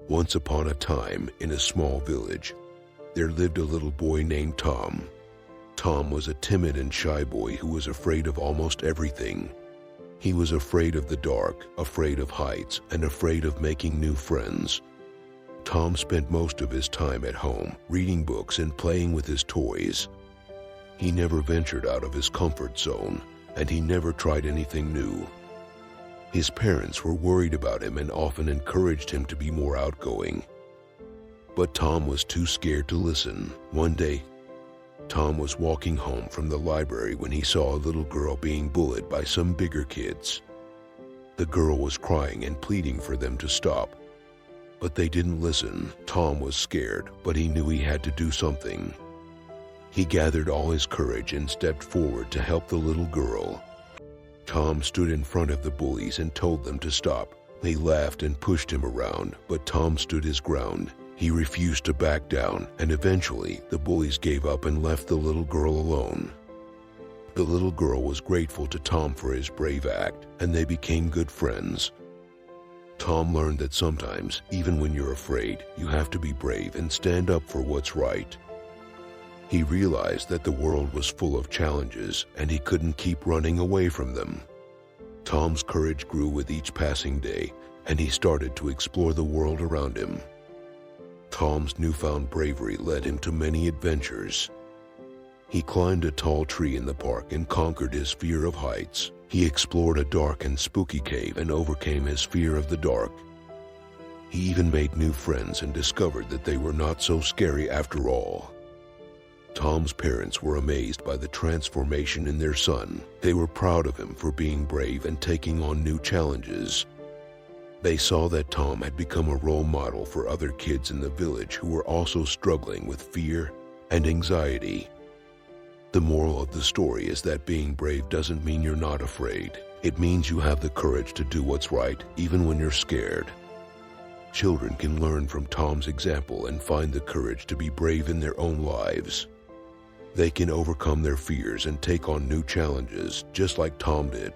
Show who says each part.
Speaker 1: Once upon a time, in a small village, there lived a little boy named Tom. Tom was a timid and shy boy who was afraid of almost everything. He was afraid of the dark, afraid of heights, and afraid of making new friends. Tom spent most of his time at home, reading books and playing with his toys. He never ventured out of his comfort zone, and he never tried anything new. His parents were worried about him and often encouraged him to be more outgoing. But Tom was too scared to listen. One day, Tom was walking home from the library when he saw a little girl being bullied by some bigger kids. The girl was crying and pleading for them to stop. But they didn't listen. Tom was scared, but he knew he had to do something. He gathered all his courage and stepped forward to help the little girl. Tom stood in front of the bullies and told them to stop. They laughed and pushed him around, but Tom stood his ground. He refused to back down, and eventually the bullies gave up and left the little girl alone. The little girl was grateful to Tom for his brave act, and they became good friends. Tom learned that sometimes, even when you're afraid, you have to be brave and stand up for what's right. He realized that the world was full of challenges, and he couldn't keep running away from them. Tom's courage grew with each passing day, and he started to explore the world around him. Tom's newfound bravery led him to many adventures. He climbed a tall tree in the park and conquered his fear of heights. He explored a dark and spooky cave and overcame his fear of the dark. He even made new friends and discovered that they were not so scary after all. Tom's parents were amazed by the transformation in their son. They were proud of him for being brave and taking on new challenges. They saw that Tom had become a role model for other kids in the village who were also struggling with fear and anxiety. The moral of the story is that being brave doesn't mean you're not afraid. It means you have the courage to do what's right, even when you're scared. Children can learn from Tom's example and find the courage to be brave in their own lives. They can overcome their fears and take on new challenges, just like Tom did.